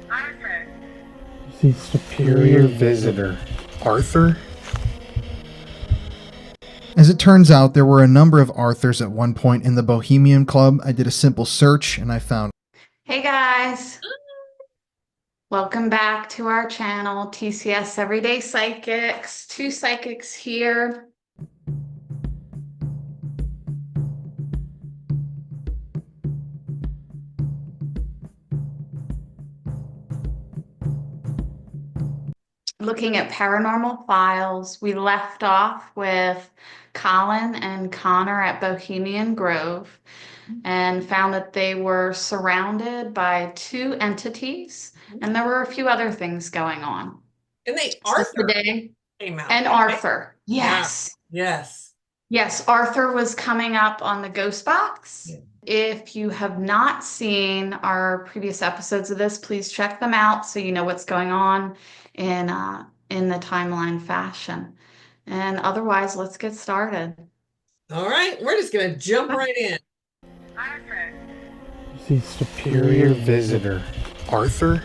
Arthur. The superior visitor. Arthur? As it turns out, there were a number of Arthurs at one point in the Bohemian Club. I did a simple search and I found. Hey guys, welcome back to our channel, TCS Everyday Psychics. Two psychics here. Looking at paranormal files, we left off with Colin and Connor at Bohemian Grove and found that they were surrounded by two entities, and there were a few other things going on. And they So Arthur today, came out. and Arthur, Yeah. yes. Yes. Yes, Arthur was coming up on the Ghost Box. Yeah. If you have not seen our previous episodes of this, please check them out so you know what's going on in the timeline fashion. And otherwise, let's get started. All right, we're just gonna jump right in. Arthur. The superior visitor. Arthur?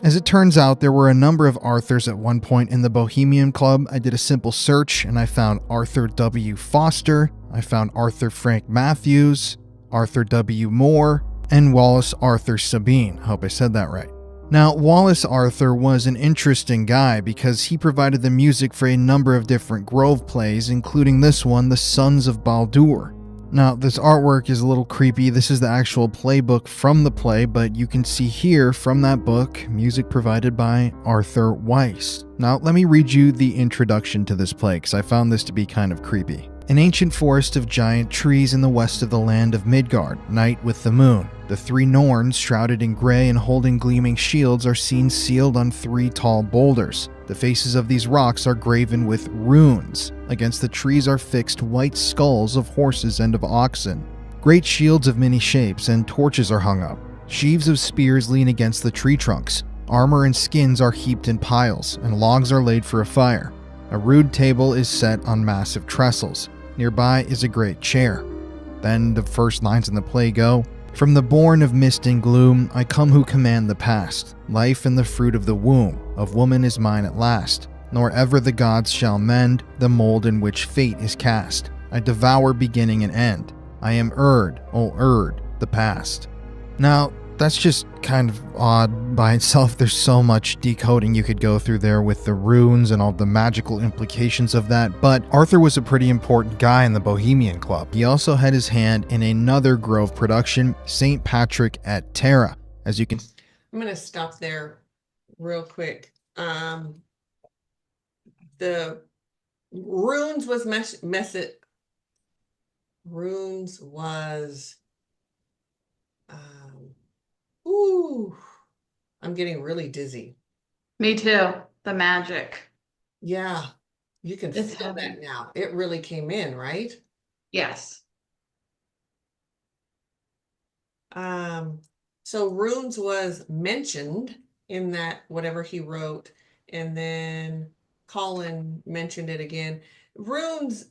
As it turns out, there were a number of Arthurs at one point in the Bohemian Club. I did a simple search and I found Arthur W. Foster, I found Arthur Frank Matthews, Arthur W. Moore, and Wallace Arthur Sabine. Hope I said that right. Now, Wallace Arthur was an interesting guy because he provided the music for a number of different Grove plays, including this one, The Sons of Baldur. Now, this artwork is a little creepy. This is the actual playbook from the play, but you can see here from that book, music provided by Arthur Weiss. Now, let me read you the introduction to this play, because I found this to be kind of creepy. An ancient forest of giant trees in the west of the land of Midgard, night with the moon. The three Norns, shrouded in gray and holding gleaming shields, are seen sealed on three tall boulders. The faces of these rocks are graven with runes. Against the trees are fixed white skulls of horses and of oxen. Great shields of many shapes and torches are hung up. Sheaves of spears lean against the tree trunks. Armor and skins are heaped in piles, and logs are laid for a fire. A rude table is set on massive trestles. Nearby is a great chair. Then the first lines in the play go, "From the bourne of mist and gloom, I come who command the past. Life and the fruit of the womb of woman is mine at last. Nor ever the gods shall mend the mold in which fate is cast. I devour beginning and end. I am Erd, O Erd, the past." Now, that's just kind of odd by itself. There's so much decoding you could go through there with the runes and all the magical implications of that, but Arthur was a pretty important guy in the Bohemian Club. He also had his hand in another Grove production, St. Patrick at Tara. As you can... I'm gonna stop there real quick. The runes was runes was ooh, I'm getting really dizzy. Me too. The magic. Yeah, you can It's feel heavy. that now. It really came in, right? Yes. So runes was mentioned in that whatever he wrote, and then Colin mentioned it again. Runes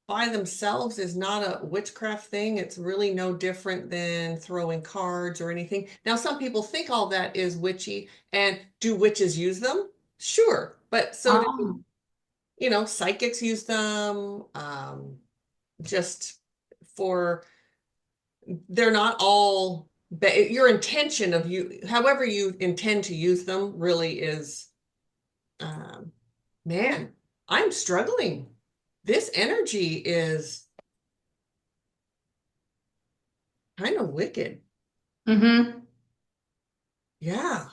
by themselves is not a witchcraft thing. It's really no different than throwing cards or anything. Now, some people think all that is witchy, and do witches use them? Sure, but so do, psychics use them, just for, they're not all, your intention of however you intend to use them really is, man, I'm struggling. This energy is kind of wicked. Mm-hmm. Yeah.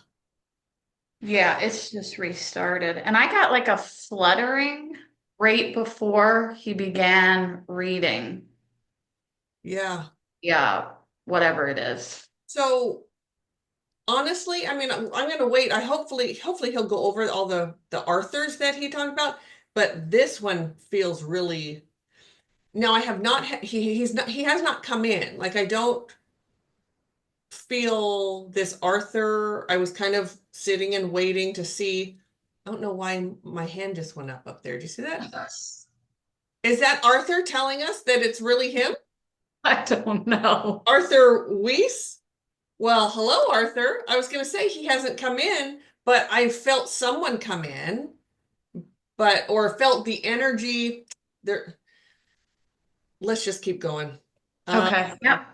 Yeah, it's just restarted. And I got like a fluttering right before he began reading. Yeah. Yeah, whatever it is. So honestly, I mean, I'm gonna wait. Hopefully he'll go over all the Arthurs that he talked about, but this one feels really. Now I have not. He has not come in. Like, I don't feel this Arthur. I was kind of sitting and waiting to see. I don't know why my hand just went up there. Do you see that? Yes. Is that Arthur telling us that it's really him? I don't know. Arthur Weiss? Well, hello, Arthur. I was going to say he hasn't come in, but I felt someone come in, or felt the energy there. Let's just keep going. Uh, Okay. Yep.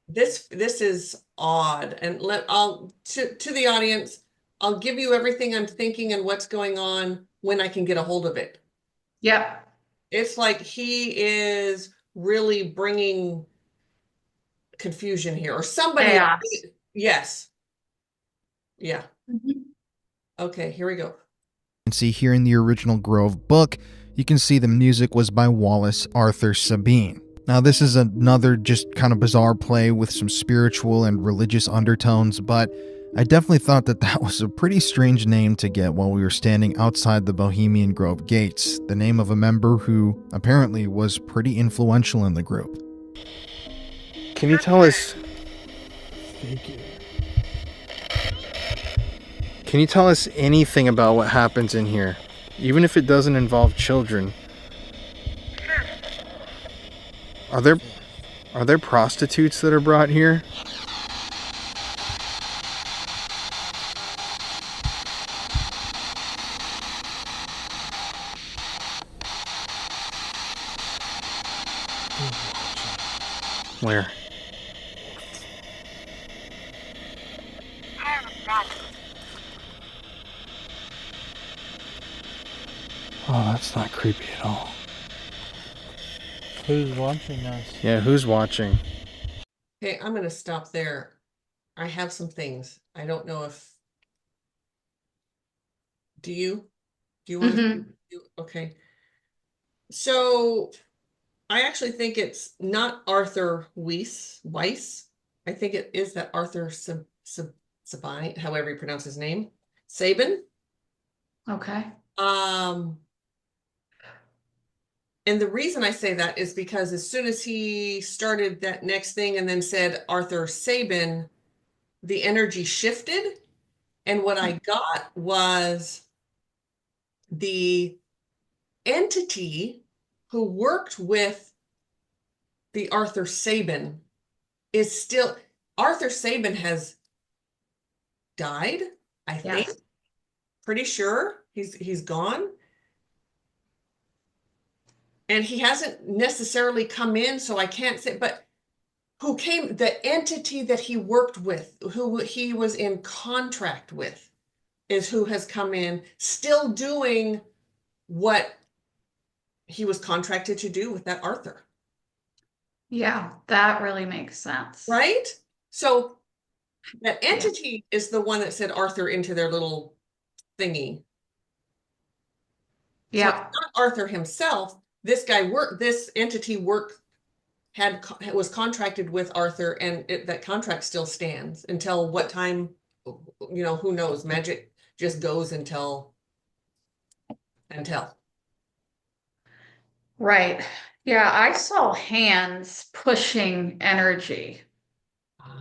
this is odd, and I'll to the audience, I'll give you everything I'm thinking and what's going on when I can get a hold of it. Yep. It's like he is really bringing confusion here, or somebody. Chaos. Yes. Yeah. Mhm. Okay, here we go. can see here in the original Grove book, you can see the music was by Wallace Arthur Sabine. Now, this is another just kind of bizarre play with some spiritual and religious undertones, but I definitely thought that that was a pretty strange name to get while we were standing outside the Bohemian Grove gates, the name of a member who apparently was pretty influential in the group. Can you tell us? Can you tell us anything about what happens in here, even if it doesn't involve children? Are there prostitutes that are brought here? Where? Oh, that's not creepy at all. Who's watching us? Yeah, who's watching? Okay, I'm going to stop there. I have some things. I don't know if. Do you? Do you want to? Mhm. Okay. So I actually think it's not Arthur Weiss. I think it is that Arthur Sabine, however you pronounce his name, Sabin. Okay. Um, and the reason I say that is because as soon as he started that next thing and then said Arthur Sabin, the energy shifted. And what I got was the entity who worked with the Arthur Sabin is still, Arthur Sabin has died, I think. Yes. Pretty sure he's gone. And he hasn't necessarily come in, so I can't say, but who came, the entity that he worked with, who he was in contract with, is who has come in, still doing what he was contracted to do with that Arthur. Yeah, that really makes sense. Right? So that entity is the one that said Arthur into their little thingy. So it's Yeah. not Arthur himself. This entity was contracted with Arthur, and that contract still stands until what time, who knows? Magic just goes until. Right. Yeah, I saw hands pushing energy.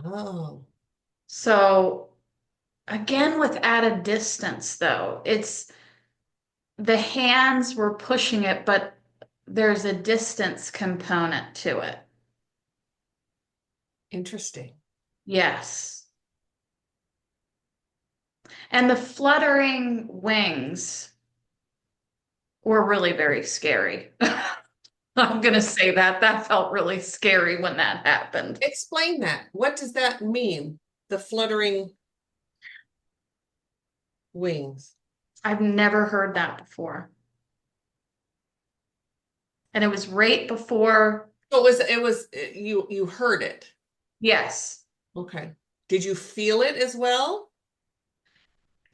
Oh, So again, with at a distance, though, it's the hands were pushing it, but there's a distance component to it. interesting. Yes. And the fluttering wings were really very scary. I'm gonna say that. That felt really scary when that happened. Explain that. What does that mean? The fluttering wings. I've never heard that before. And it was right before, So you heard it. yes, Okay. Did you feel it as well?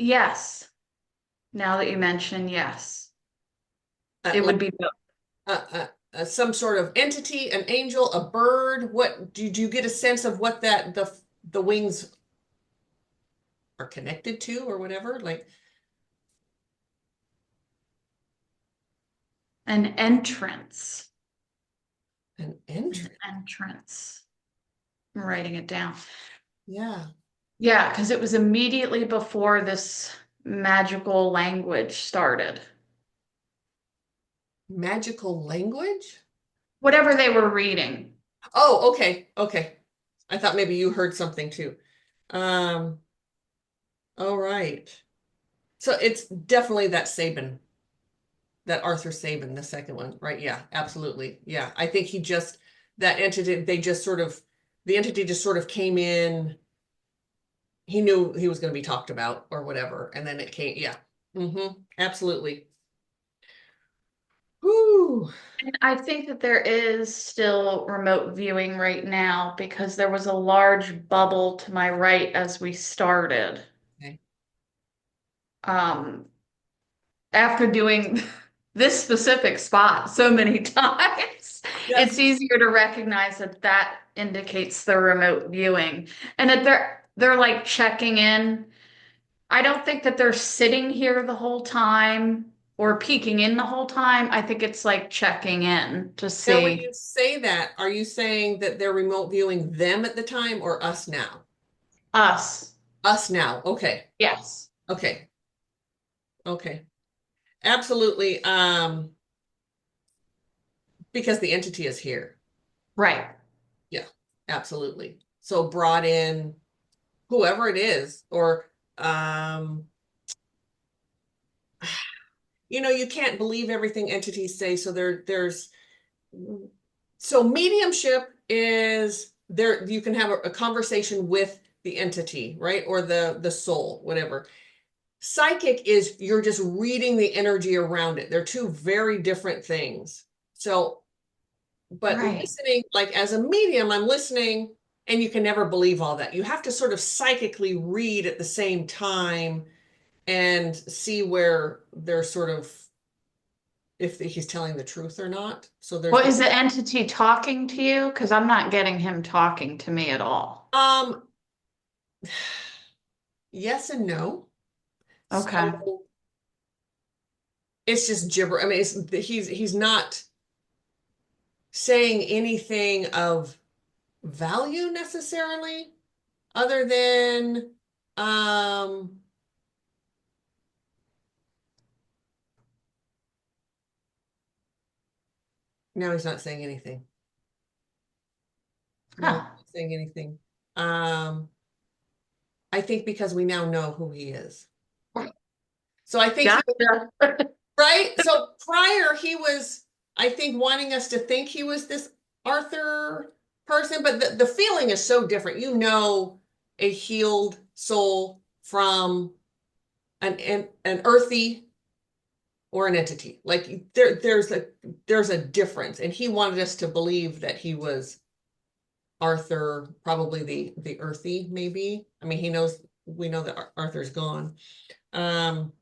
yes. Now that you mention, yes. It Like would be both. some sort of entity, an angel, a bird? What did you get a sense of what the wings are connected to or whatever? Like An entrance. an An entrance. entrance. I'm writing it down. Yeah. Yeah, because it was immediately before this magical language started. Magical language? Whatever they were reading. Oh, okay. Okay. I thought maybe you heard something too. Um, all right. So it's definitely that Sabin, that Arthur Sabin, the second one, right? Yeah, absolutely. Yeah. I think he just, that entity, the entity just sort of came in. He knew he was going to be talked about or whatever. And then it came, yeah. Absolutely. Whoo. And I think that there is still remote viewing right now because there was a large bubble to my right as we started. Okay. Um, After doing this specific spot so many times, Yes. it's easier to recognize that that indicates the remote viewing and that they're like checking in. I don't think that they're sitting here the whole time or peeking in the whole time. I think it's like checking in to Now, when see you say that, are you saying that they're remote viewing them at the time or us now? us. Us now. Okay. Yes. Okay. Okay. Absolutely. Because the entity is here. Right. Yeah, absolutely. So brought in whoever it is, or you can't believe everything entities say. So there's so mediumship is there, you can have a conversation with the entity, right? Or the soul, whatever. Psychic is you're just reading the energy around it. They're two very different things. So, but Right. listening, like as a medium, I'm listening, and you can never believe all that. You have to sort of psychically read at the same time and see where they're sort of, if he's telling the truth or not. So there's Well, is the entity talking to you? Because I'm not getting him talking to me at all. yes and no. Okay. So it's just gibber. I mean, he's not saying anything of value necessarily, other than no, he's not saying anything. No, he's Huh. not saying anything. Um, I think because we now know who he is. So I think he Gotcha. right? So prior, he was, I think, wanting us to think he was this Arthur person, but the feeling is so different. A healed soul from an earthy or an entity. Like there's a difference. And he wanted us to believe that he was Arthur, probably the earthy, maybe. I mean, we know that Arthur's gone. Um,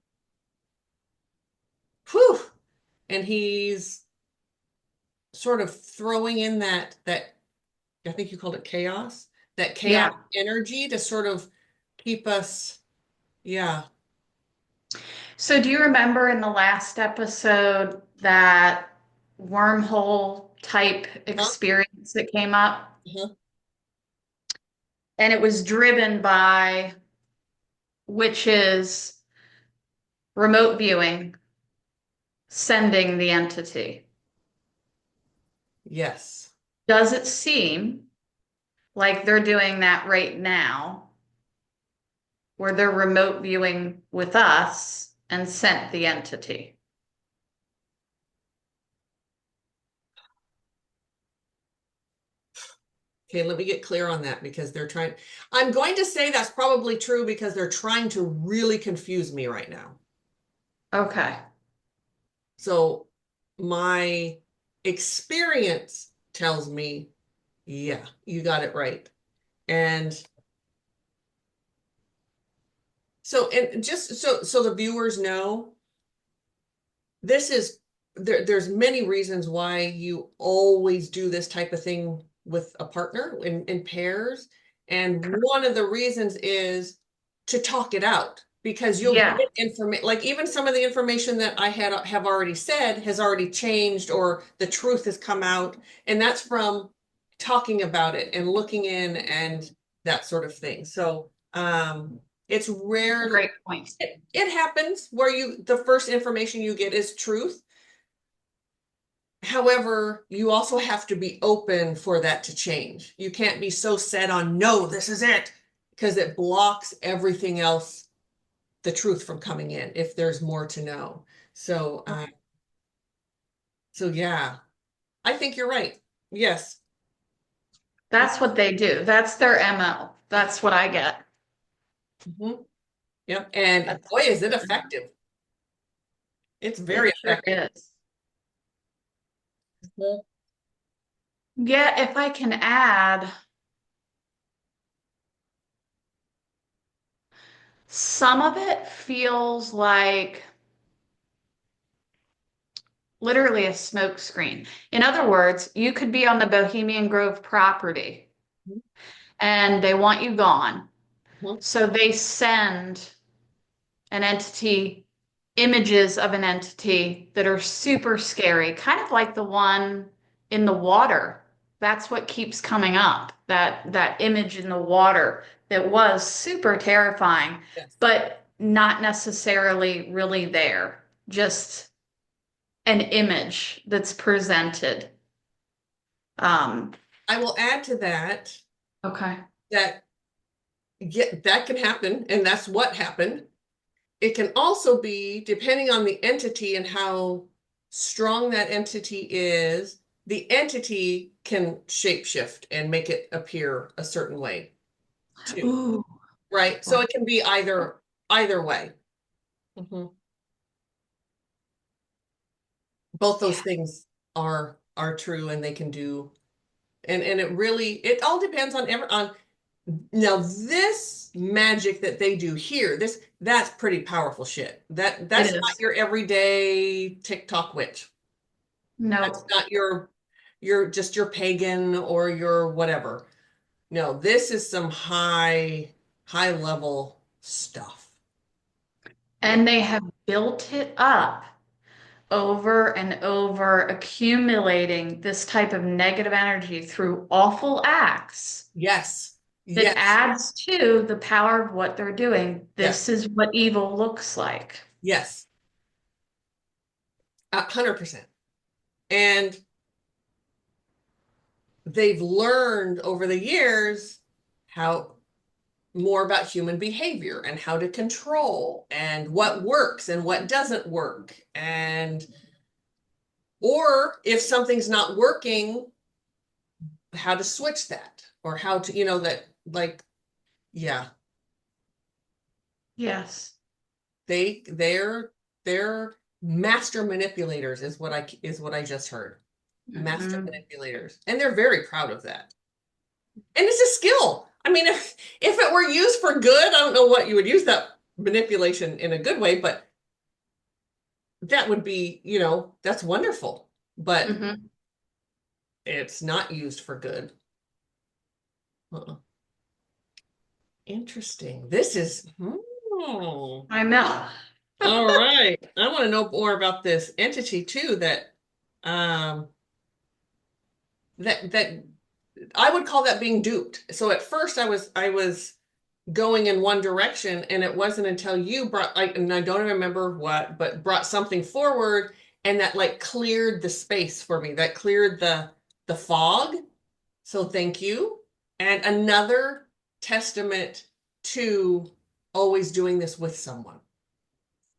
whew. And he's sort of throwing in that I think you called it chaos, that chaos Yeah. energy to sort of keep us, yeah. So do you remember in the last episode that wormhole type Huh? experience that came up? Uh-huh. And it was driven by witches remote viewing, sending the entity. Yes. Does it seem like they're doing that right now, where they're remote viewing with us and sent the entity? Okay, let me get clear on that because I'm going to say that's probably true because they're trying to really confuse me right now. Okay. So my experience tells me, yeah, you got it right. And and just so the viewers know, this is there's many reasons why you always do this type of thing with a partner in pairs. And one of the reasons is to talk it out because you'll Yeah. get information, like even some of the information that I have already said has already changed or the truth has come out. And that's from talking about it and looking in and that sort of thing. So it's rare. Great point. It happens where the first information you get is truth. However, you also have to be open for that to change. You can't be so set on, no, this is it. because it blocks everything else, the truth from coming in if there's more to know. So, so yeah, I think you're right. Yes. That's what they do. That's their MO. That's what I get. Mhm. Yep. And That's boy, is it effective. It's very it sure effective. is. Mhm. Yeah, if I can add, some of it feels like literally a smoke screen. In other words, you could be on the Bohemian Grove property and they want you gone. Mhm. So they send an entity, images of an entity that are super scary, kind of like the one in the water. That's what keeps coming up, that image in the water that was super terrifying, Yes. but not necessarily really there. Just an image that's presented. Um, I will add to that okay. that yeah, that can happen, and that's what happened. It can also be, depending on the entity and how strong that entity is, the entity can shapeshift and make it appear a certain way too, Ooh. right? So it can be either way. Mhm. Both those Yeah, things are true, and they can do, and it all depends on now this magic that they do here, that's pretty powerful shit. it That's not is. your everyday TikTok witch. That's No. not your just your pagan or your whatever. No, this is some high level stuff. Yeah. And they have built it up over and over, accumulating this type of negative energy through awful acts Yes. that Yes. adds to the power of what they're doing. Yes. This is what evil looks like. Yes. 100%. And they've learned over the years how more about human behavior and how to control and what works and what doesn't work. And, or if something's not working, how to switch that or how to, that like, yeah, Yes. they're master manipulators is what I just heard. Master Mhm. manipulators. And they're very proud of that. And it's a skill. I mean, if it were used for good, I don't know what you would use that manipulation in a good way, but that would be, that's wonderful. But Mhm. it's not used for good. Uh-uh. Interesting. This is I know. all right. I want to know more about this entity too um that I would call that being duped. So at first I was going in one direction, and it wasn't until you brought like, and I don't remember what, but brought something forward, and that like cleared the space for me. That cleared the fog. So thank you. And another testament to always doing this with someone.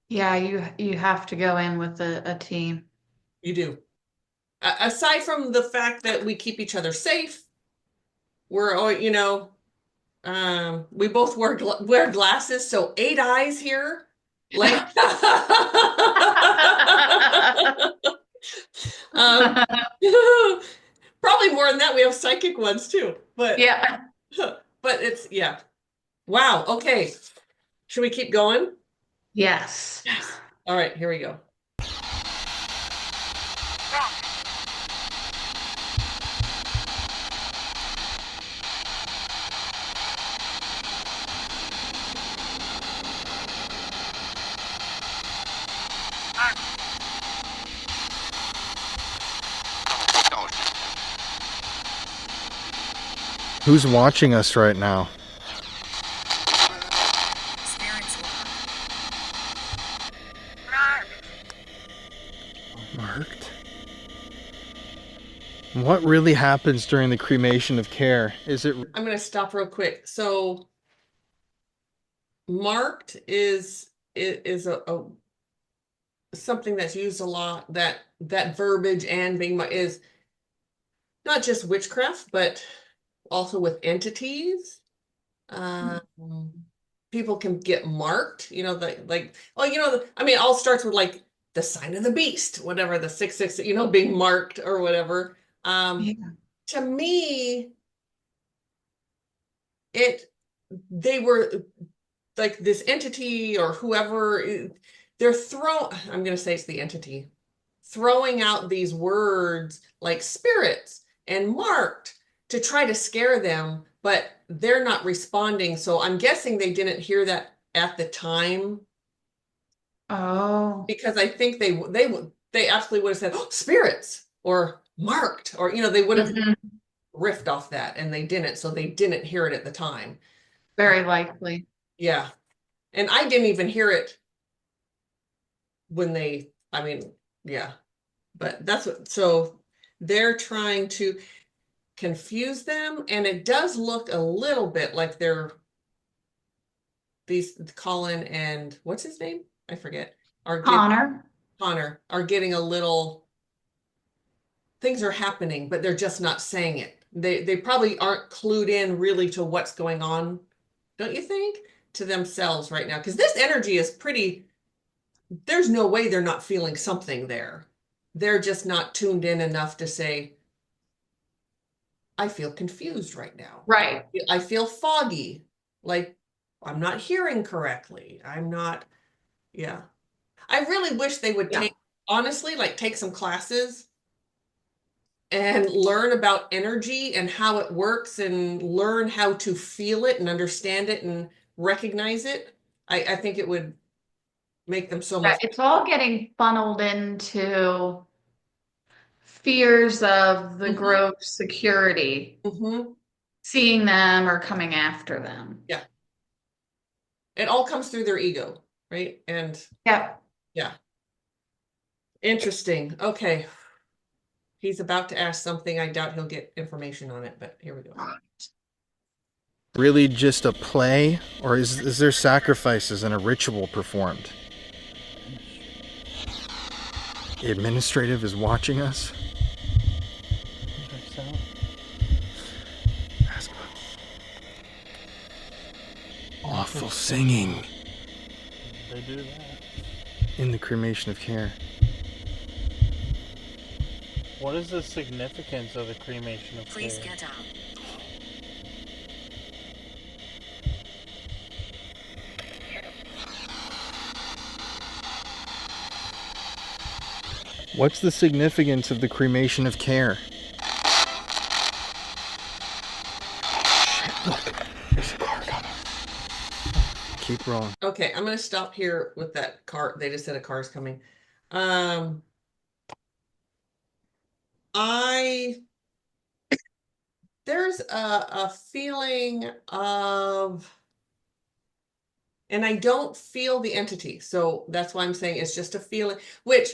Yeah, you have to go in with a team. You do. Aside from the fact that we keep each other safe, we're all, we both wear glasses, so 8 eyes here. Like, um, probably more than that. We have psychic ones too, but Yeah. but it's yeah. Wow. Okay. Should we keep going? Yes. Yes. All right. Here we go. Who's watching us right now? Marked. What really happens during the cremation of care? Is it I'm going to stop real quick. So marked is a something that's used a lot, that verbiage and being is not just witchcraft, but also with entities. Um, People can get marked, like, oh, I mean, it all starts with like the sign of the beast, whatever, the 666, being marked or whatever. Um, Yeah. to me, it they were like this entity or whoever, I'm going to say it's the entity, throwing out these words like spirits and marked to try to scare them, but they're not responding. So I'm guessing they didn't hear that at the time, Oh. because I think they absolutely would have said, oh, spirits or marked, or they would have Mhm. riffed off that, and they didn't, so they didn't hear it at the time. Very likely. Yeah. And I didn't even hear it when I mean, yeah, but so they're trying to confuse them, and it does look a little bit like these Colin and what's his name? I forget. Are get Connor. Connor are getting a little, things are happening, but they're just not saying it. They probably aren't clued in really to what's going on, don't you think? To themselves right now. Because this energy is pretty, there's no way they're not feeling something there. They're just not tuned in enough to say, I feel confused right now. Right. I feel foggy. Like I'm not hearing correctly. I'm not, yeah. I really wish they would Yeah. honestly, like take some classes and learn about energy and how it works and learn how to feel it and understand it and recognize it. I think it would make them so Yeah, much. it's all getting funneled into fears of the Hmm. Grove security, Hmm. seeing them or coming after them. Yeah. It all comes through their ego, right? And Yep. yeah, interesting. Okay. He's about to ask something. I doubt he'll get information on it, but here we go. Really just a play, or is there sacrifices and a ritual performed? The administrative is watching us. Ask- Awful singing They do that. in the cremation of care. What is the significance of the cremation of Please care? get out. What's the significance of the cremation of care? Look, there's a car coming. Keep rolling. Okay, I'm gonna stop here with that car. They just said a car's coming. Um, I there's a feeling of, and I don't feel the entity, so that's why I'm saying it's just a feeling, which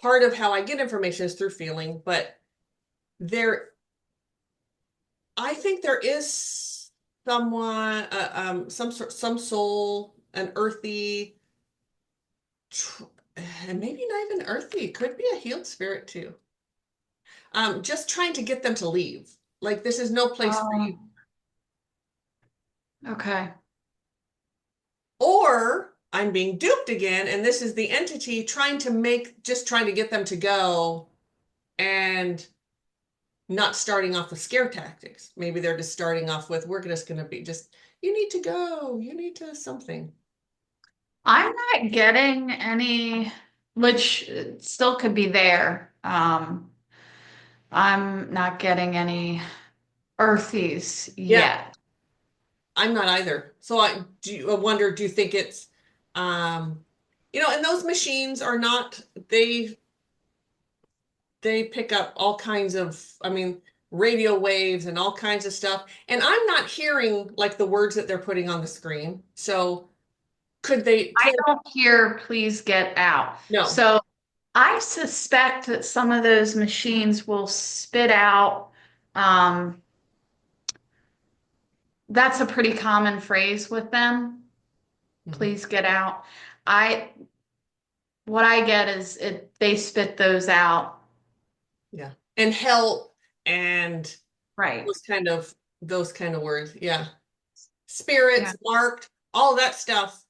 part of how I get information is through feeling, but there, I think there is someone, some soul, an earthy, and maybe not even earthy, it could be a healed spirit too. Just trying to get them to leave. Like this is no place for you. Okay. Or I'm being duped again, and this is the entity just trying to get them to go and not starting off with scare tactics. Maybe they're just starting off with, we're just going to be just, you need to go, you need to something. I'm not getting any, which still could be there. I'm not getting any earthies Yeah, yet. I'm not either. So I wonder, do you think it's, um, and those machines are not, they pick up all kinds of, I mean, radio waves and all kinds of stuff. And I'm not hearing like the words that they're putting on the screen. So I don't hear please get out. no, So I suspect that some of those machines will spit out. Um, that's a pretty common phrase with them. please get out. What I get is they spit those out. Yeah. And help and Right. those kind of words. Yeah. Yeah. Spirits, marked, all that stuff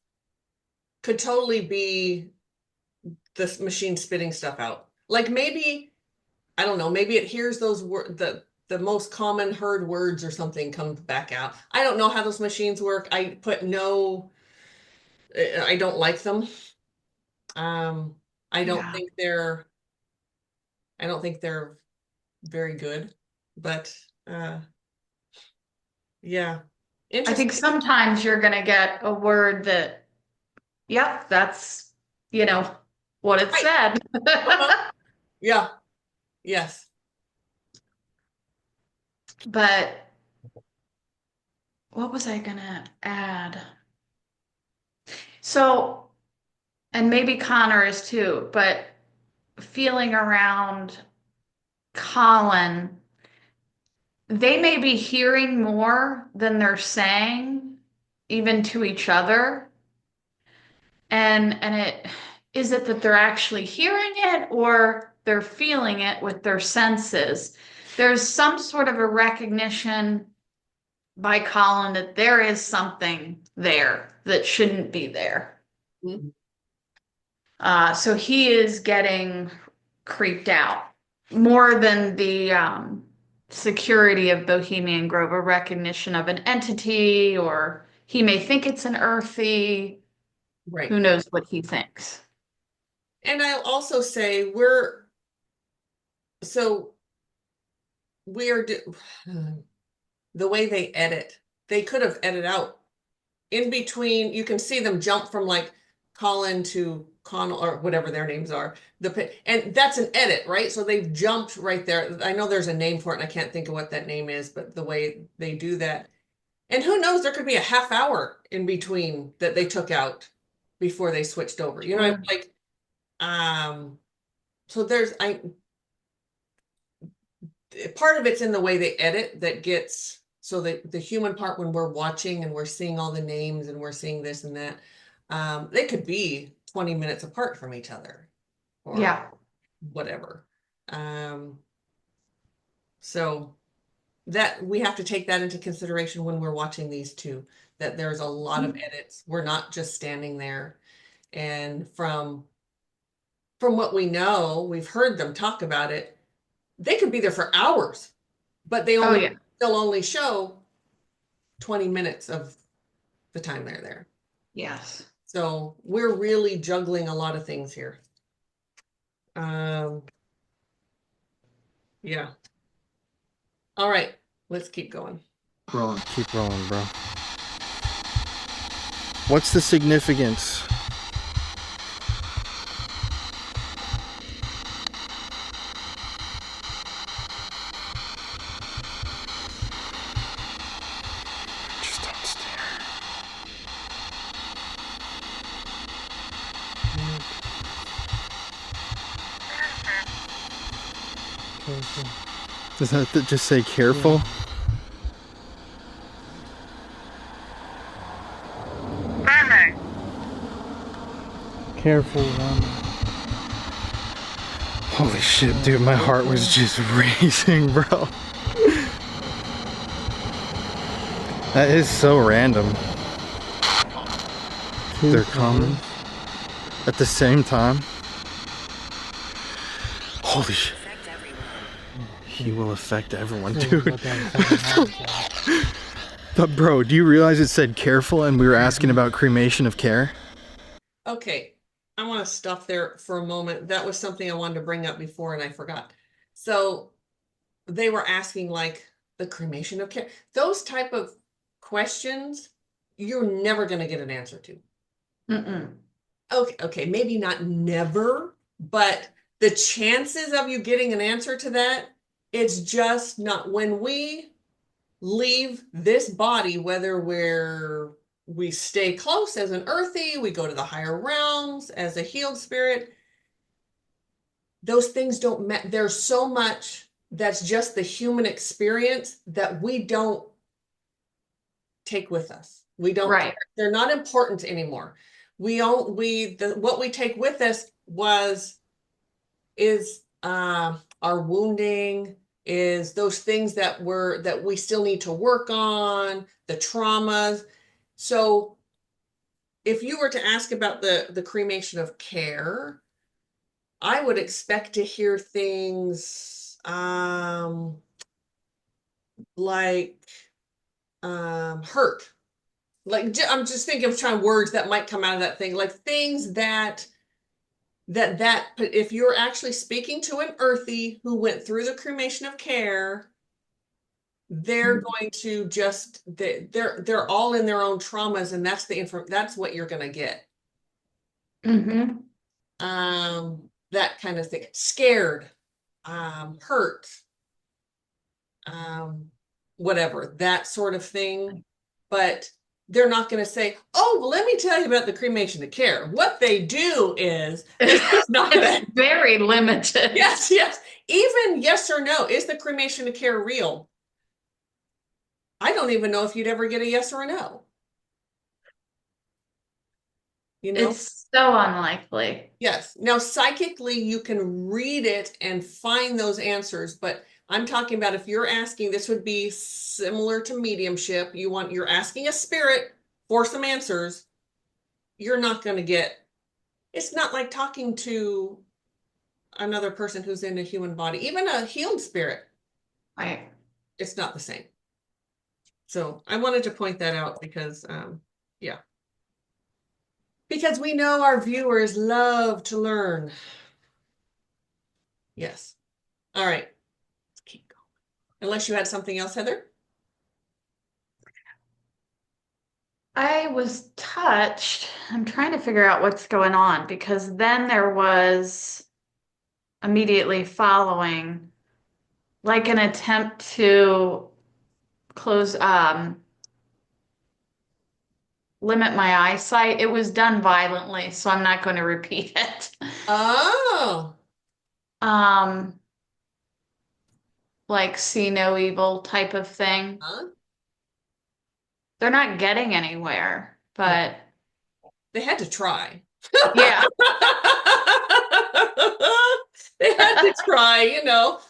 could totally be this machine spitting stuff out. Like maybe, I don't know, maybe it hears those words, the most common heard words or something comes back out. I don't know how those machines work. I don't like them. I don't Yeah. think they're I don't think they're very good, but yeah. I think Interesting. sometimes you're going to get a word that, yep, that's, what it Right. said. Yeah. Yes. But what was I going to add? So, and maybe Connor is too, but feeling around Colin, they may be hearing more than they're saying, even to each other. And is it that they're actually hearing it or they're feeling it with their senses? There's some sort of a recognition by Colin that there is something there that shouldn't be there. Mhm. So he is getting creeped out more than the security of Bohemian Grove, a recognition of an entity, or he may think it's an earthy. Right. Who knows what he thinks? And I'll also say so we're the way they edit, they could have edited out in between. You can see them jump from like Colin to Connell or whatever their names are. And that's an edit, right? So they've jumped right there. I know there's a name for it and I can't think of what that name is, but the way they do that. And who knows, there could be a half hour in between that they took out before they switched over. You know, like so there's part of it's in the way they edit that gets so the human part when we're watching and we're seeing all the names and we're seeing this and that, they could be 20 minutes apart from each other or Yeah. whatever. So that we have to take that into consideration when we're watching these two, that there's a lot of edits. We're not just standing there. And from what we know, we've heard them talk about it, they could be there for hours, but they'll only show 20 minutes of the time they're there. Yes. So we're really juggling a lot of things here. Yeah. All right, let's keep going. Keep rolling, bro. What's the significance? Just don't stare. Does that just say careful? Careful, Holy shit, dude, my heart was just racing, bro. That is so random. They're coming at the same time. Holy shit. He will affect everyone, dude. But bro, do you realize it said careful and we were asking about cremation of care? Okay, I want to stop there for a moment. That was something I wanted to bring up before and I forgot. So they were asking like the cremation of care, those type of questions, you're never going to get an answer to. Okay, maybe not never, but the chances of you getting an answer to that, it's just not. When we leave this body, whether we stay close as an earthy, we go to the higher realms as a healed spirit, those things don't matter. There's so much that's just the human experience that we don't take with us. We don't, Right. they're not important anymore. What we take with us is our wounding, is those things that we still need to work on, the traumas. So if you were to ask about the cremation of care, I would expect to hear things like hurt. Like I'm just thinking of trying words that might come out of that thing, like things that if you're actually speaking to an earthy who went through the cremation of care, they're going to just they're all in their own traumas, and that's what you're going to get. Mm-hmm. That kind of thing. Scared, hurt, whatever, that sort of thing. But they're not going to say, "Oh, well, let me tell you about the cremation of care." What they do is it's not going to. Very limited. Yes, yes. Even yes or no, is the cremation of care real? I don't even know if you'd ever get a yes or a no. You know? It's so unlikely. Yes. Now, psychically, you can read it and find those answers, but I'm talking about if you're asking, this would be similar to mediumship. You're asking a spirit for some answers. You're not going to get, it's not like talking to another person who's in a human body, even a healed spirit. Right. It's not the same. So I wanted to point that out because, yeah. Because we know our viewers love to learn. Yes. All right. Let's keep going. Unless you had something else, Heather? I was touched. I'm trying to figure out what's going on because then there was immediately following like an attempt to close limit my eyesight. It was done violently, so I'm not going to repeat it. Oh. Um like see no evil type of thing. Huh? They're not getting anywhere, No. but They had to try. yeah. They had to try, you know.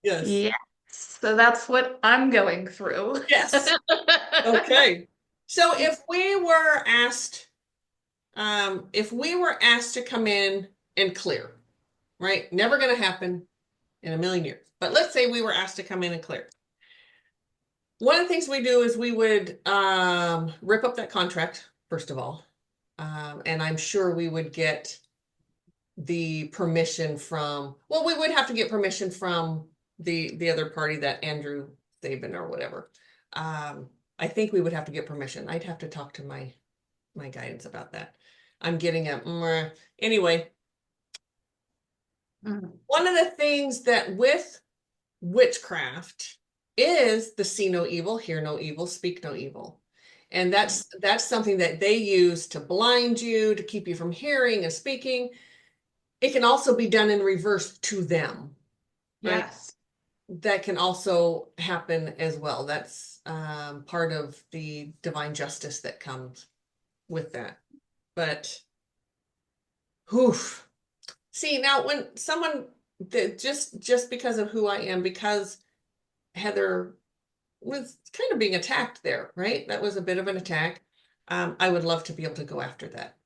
Yes. Yes. So that's what I'm going through. Yes. Okay. So if we were asked to come in and clear, right? Never going to happen in a million years. But let's say we were asked to come in and clear. One of the things we do is we would rip up that contract, first of all. And I'm sure we would get the permission from, well, we would have to get permission from the other party, that Andrew Sabin or whatever. I think we would have to get permission. I'd have to talk to my guidance about that. I'm getting anyway. One of the things that with witchcraft is the see no evil, hear no evil, speak no evil. And that's something that they use to blind you, to keep you from hearing and speaking. It can also be done in reverse to them, right? Yes. That can also happen as well. That's part of the divine justice that comes with that. But, oof. See, now when someone that just because of who I am, because Heather was kind of being attacked there, right? That was a bit of an attack. I would love to be able to go after that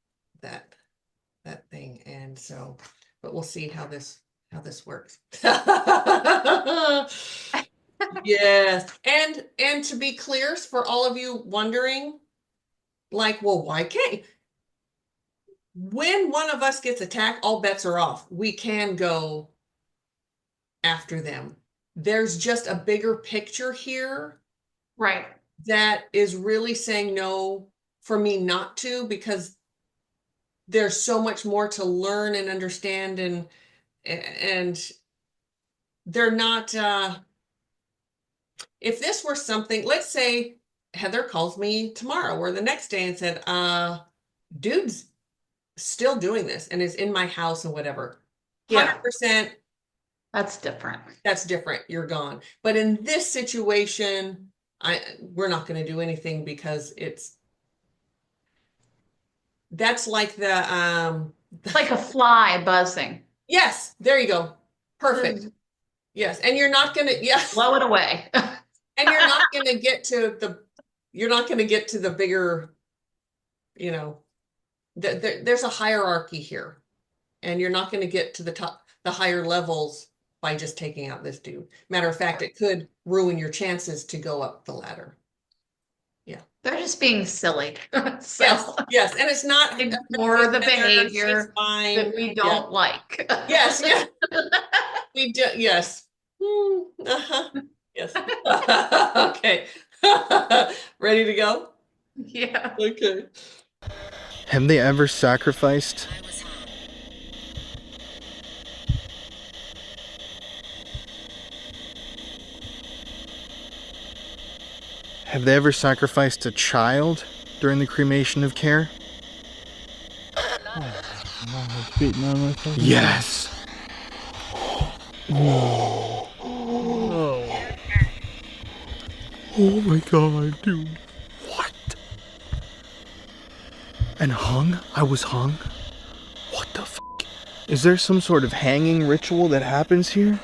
thing, and so, but we'll see how this works. Yes, and to be clear, for all of you wondering, like, well, why can't when one of us gets attacked, all bets are off. We can go after them. There's just a bigger picture here Right. that is really saying no for me not to, because there's so much more to learn and understand, and they're not if this were something, let's say Heather calls me tomorrow or the next day and said, dude's still doing this and is in my house and whatever. Yeah. 100%. That's different. That's different. You're gone. But in this situation, we're not going to do anything because that's like It's like a fly buzzing. yes, there you go. Perfect. Yes. And you're not going to, yes. Blow it away. And you're not going to get to the bigger, there's a hierarchy here, and you're not going to get to the higher levels by just taking out this dude. Matter of fact, it could ruin your chances to go up the ladder. Yeah. They're just being silly. So Yes. And it's not ignore the behavior that we don't like. Yes, yeah. We do, yes. Uh-huh. Yes. Okay. Ready to go? Yeah. Okay. Have they ever sacrificed? Have they ever sacrificed a child during the cremation of care? Yes. No. Oh my god, dude. What? And hung? I was hung? What the f***? Is there some sort of hanging ritual that happens here?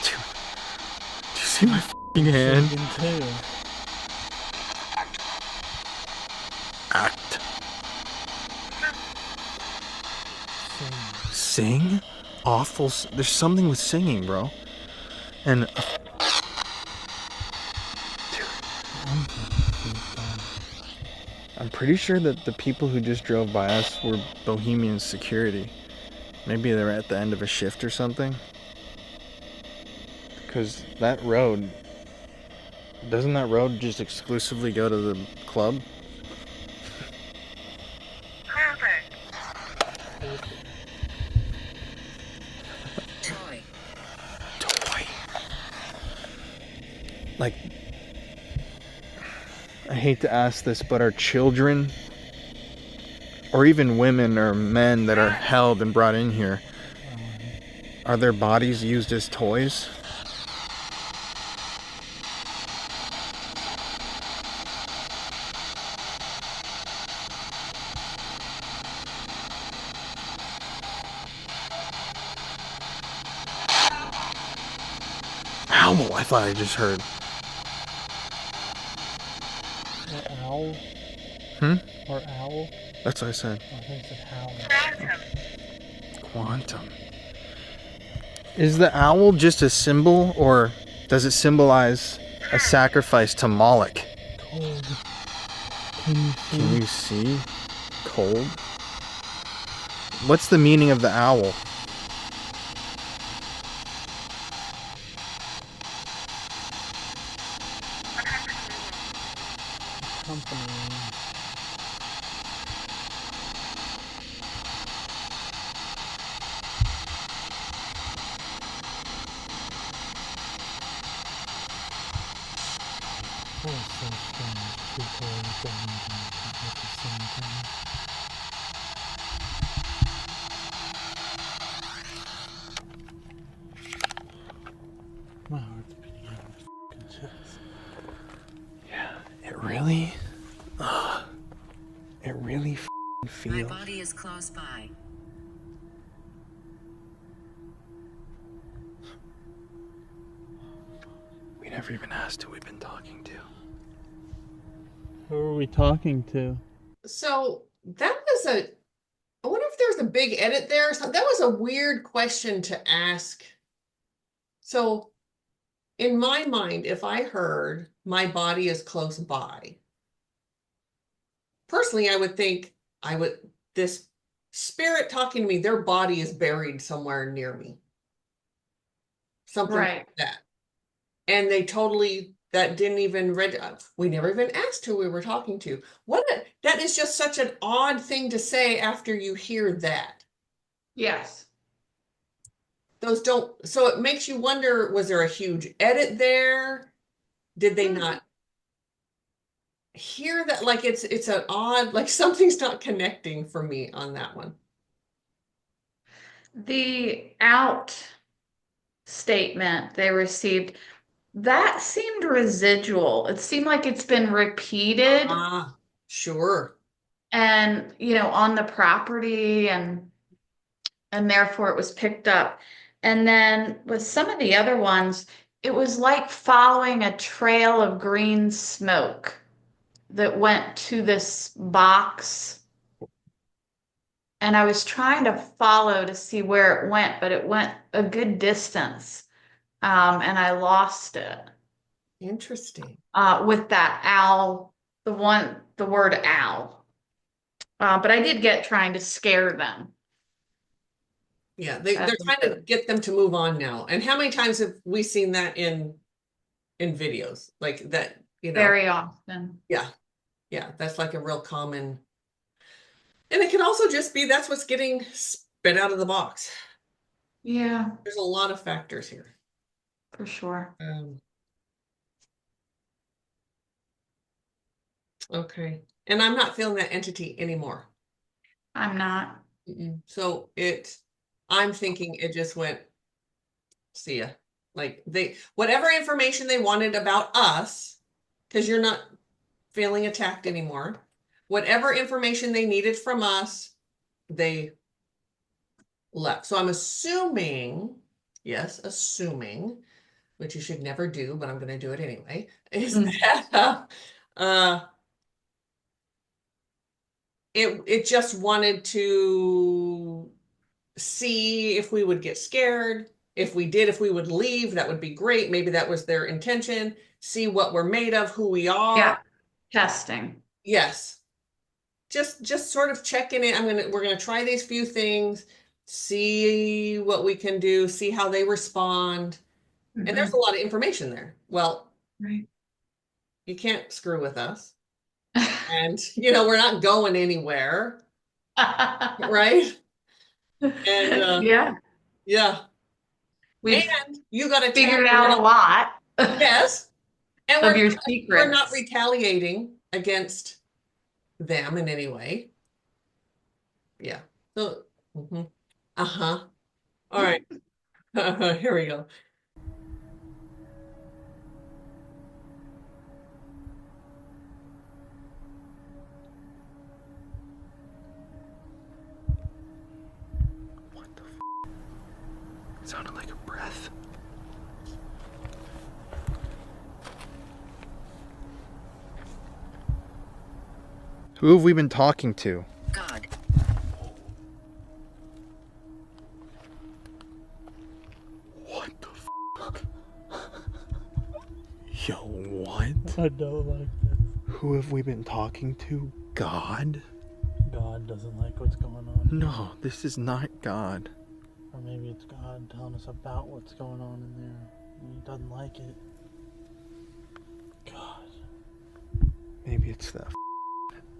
Dude, do you see my f***ing hand? Act. Sing? Awful. There's something with singing, bro. And I'm pretty sure that the people who just drove by us were Bohemian security. Maybe they were at the end of a shift or something. Because that road, doesn't that road just exclusively go to the club? Toy. Like, I hate to ask this, but are children, or even women or men that are held and brought in here, are their bodies used as toys? Owl, I thought I just heard. Or owl? Or owl? That's what I said. I think it's owl. Quantum. Is the owl just a symbol, or does it symbolize a sacrifice to Moloch? Cold. Can you see? Cold? What's the meaning of the owl? Company. Oh, so strange. Two toys going at the same time. My heart's beating out of my f***ing chest. Yeah, it really... it really My feels... body is close by. We never even asked who we've been talking to. Who are we talking to? So that was I wonder if there's a big edit there. So that was a weird question to ask. So in my mind, if I heard my body is close by, personally, I would think this spirit talking to me, their body is buried somewhere near me. Something Right. like that. And that didn't even we never even asked who we were talking to. That is just such an odd thing to say after you hear that. Yes. So it makes you wonder, was there a huge edit there? Did they not hear that? Like it's an odd, like something's not connecting for me on that one. The out statement they received, That seemed residual. It seemed like it's been repeated Ah, sure. and, on the property and therefore it was picked up. And then with some of the other ones, it was like following a trail of green smoke that went to this box. And I was trying to follow to see where it went, but it went a good distance. And I lost it. Interesting. With that owl, the word owl. But I did get trying to scare them. Yeah, That's they're trying to get them to move on now. And how many times have we seen that in videos like that, very often. Yeah. Yeah, that's like a real common. And it can also just be that's what's getting spit out of the box. Yeah, There's a lot of factors here. for sure. Okay. And I'm not feeling that entity anymore. I'm not. So I'm thinking it just went, see ya. Like whatever information they wanted about us, because you're not feeling attacked anymore. Whatever information they needed from us, they left. So I'm assuming, yes, assuming, which you should never do, but I'm going to do it anyway, is that it just wanted to see if we would get scared. If we did, if we would leave, that would be great. Maybe that was their intention. See what we're made of, who we are. Yeah, testing. Yes. Just sort of checking in. We're gonna try these few things, see what we can do, see how they respond. And there's a lot of information there. Well, Right. you can't screw with us. And we're not going anywhere, right? And Yeah, yeah. we've And you got to figured out a lot Yes. And of your we're not secrets. retaliating against them in any way. Yeah. So, uh-huh. All right. Here we go. What the f? It sounded like a breath. Who have we been talking to? God. What the f? Yo, what? I don't like this. Who have we been talking to? God? God doesn't like what's going on. No, this is not God. Or maybe it's God telling us about what's going on in there. And he doesn't like it. God. Maybe it's the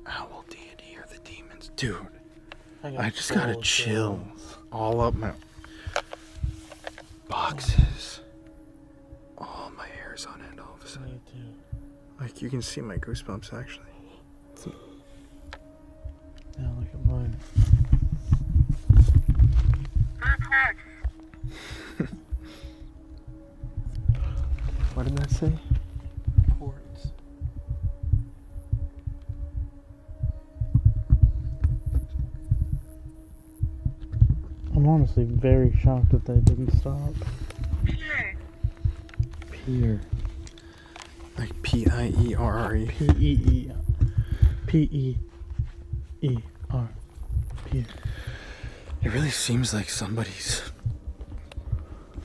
owl deity or the demons. Dude, I just gotta full chill. chills. All up my boxes. All my hair's on end all of a sudden. Me too. Like, you can see my goosebumps actually. Now look at mine. What did that say? Quartz. I'm honestly very shocked that they didn't stop. Pier. Like P-I-E-R-R-E. P-E-E. P-E-E-R. Pier. It really seems like somebody's,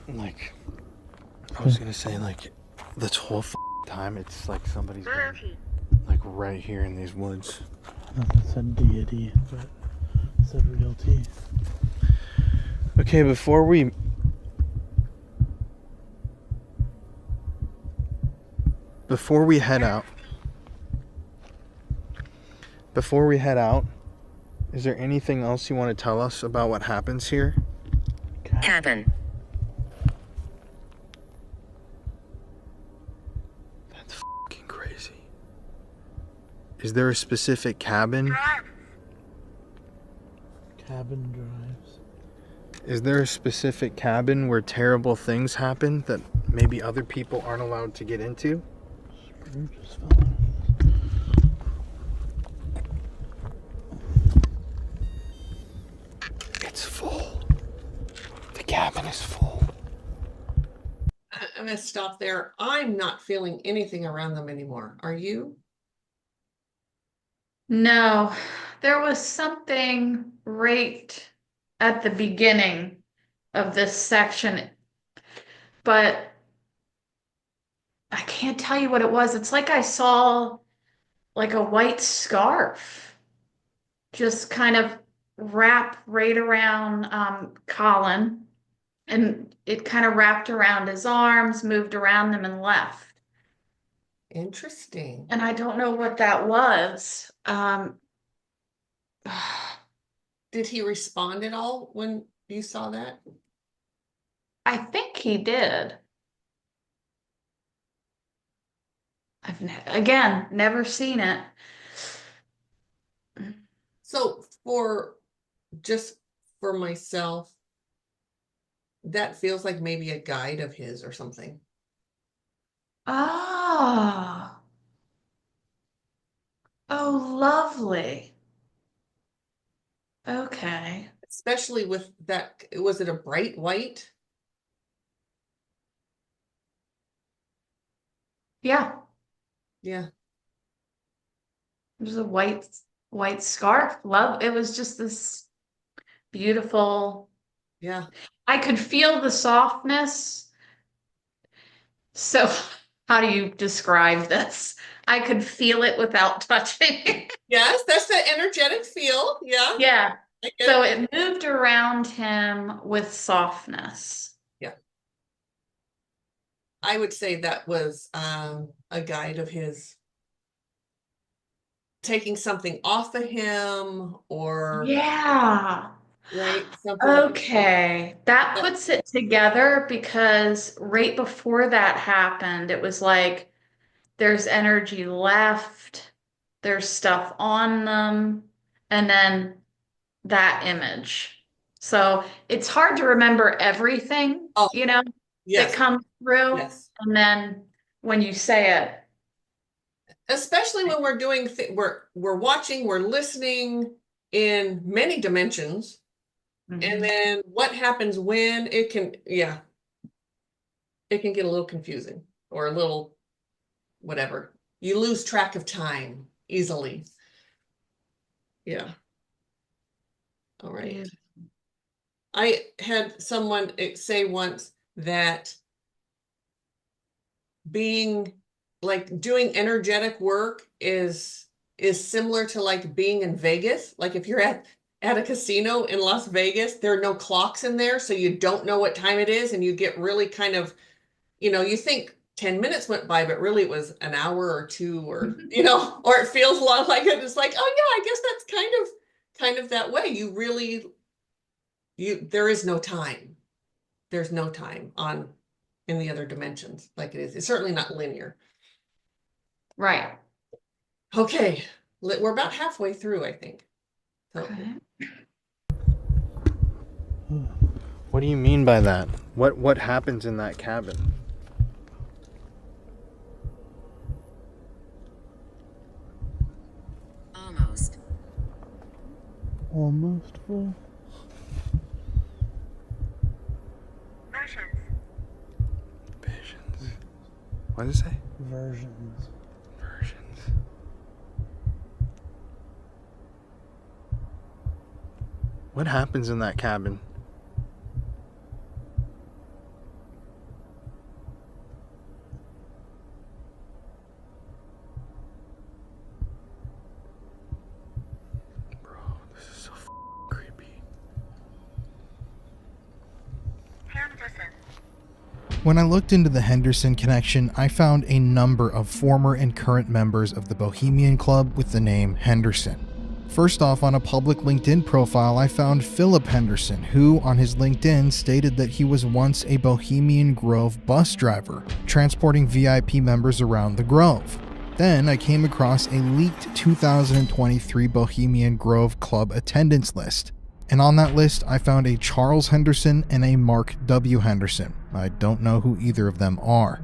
like, I was gonna say, like, this whole time it's like somebody's been, like, right here in these woods. I thought it said deity, but it said realty. Okay, before we head out, is there anything else you want to tell us about what happens here? Cabin. That's fucking crazy. Is there a specific cabin? Cabin drives. Is there a specific cabin where terrible things happen that maybe other people aren't allowed to get into? It's full. The cabin is full. I'm gonna stop there. I'm not feeling anything around them anymore. Are you? No, there was something right at the beginning of this section, but I can't tell you what it was. It's like I saw like a white scarf just kind of wrap right around Colin, and it kind of wrapped around his arms, moved around them, and left. Interesting. And I don't know what that was. Did he respond at all when you saw that? I think he did. Again, never seen it. So just for myself, that feels like maybe a guide of his or something. Oh. Oh, lovely. Okay. Especially with that, was it a bright white? Yeah, Yeah. it was a white scarf. Love. It was just this beautiful. Yeah. I could feel the softness. So, how do you describe this? I could feel it without touching. Yes, that's the energetic feel. Yeah. Yeah. I get So it. it moved around him with softness. I would say that was a guide of his taking something off of him or Yeah. right something Okay. That that- puts it together because right before that happened, it was like there's energy left, there's stuff on them, and then that image. So it's hard to remember everything, Oh, that yes, comes through. yes. And then when you say it, Especially when we're doing we're watching, we're listening in many dimensions. And then what happens when it can get a little confusing or a little whatever. You lose track of time easily. Yeah. All right. Yeah. I had someone say once that being like doing energetic work is similar to like being in Vegas. Like if you're at a casino in Las Vegas, there are no clocks in there, so you don't know what time it is, and you get really kind of, you think 10 minutes went by, but really it was an hour or two, or or it feels a lot like it. It's like, oh yeah, I guess that's kind of that way. There is no time. There's no time in the other dimensions like it is. It's certainly not linear. Right. Okay, we're about halfway through, I think. So, Okay. What do you mean by that? What happens in that cabin? Almost. Almost full. Visions. What does it say? Versions. Versions. What happens in that cabin? Bro, this is so creepy. Henderson. When I looked into the Henderson connection, I found a number of former and current members of the Bohemian Club with the name Henderson. First off, on a public LinkedIn profile, I found Philip Henderson, who on his LinkedIn stated that he was once a Bohemian Grove bus driver, transporting VIP members around the Grove. Then I came across a leaked 2023 Bohemian Grove Club attendance list. And on that list, I found a Charles Henderson and a Mark W. Henderson. I don't know who either of them are.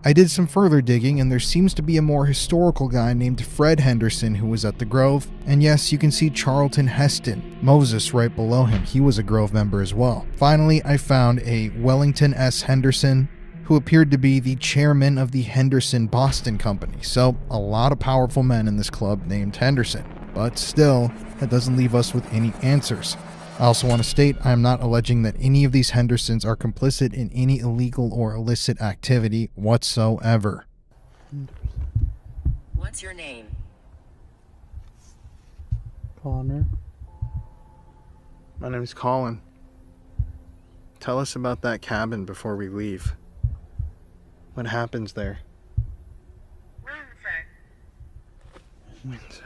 I did some further digging, and there seems to be a more historical guy named Fred Henderson who was at the Grove. And yes, you can see Charlton Heston, Moses, right below him. He was a Grove member as well. Finally, I found a Wellington S. Henderson, who appeared to be the chairman of the Henderson Boston Company. So, a lot of powerful men in this club named Henderson. But still, that doesn't leave us with any answers. I also want to state I am not alleging that any of these Hendersons are complicit in any illegal or illicit activity whatsoever. What's your name? Connor. My name's Colin. Tell us about that cabin before we leave. What happens there? Windsor. Windsor.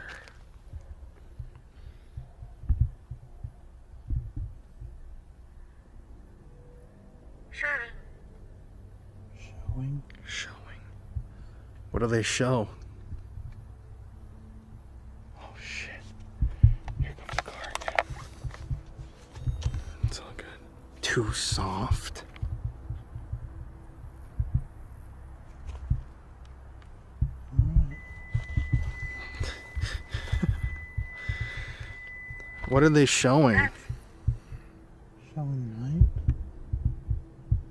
Shirley. Showing. What do they show? Oh shit. Here comes the car again. It's all good. Too soft. What are they showing? Showing night.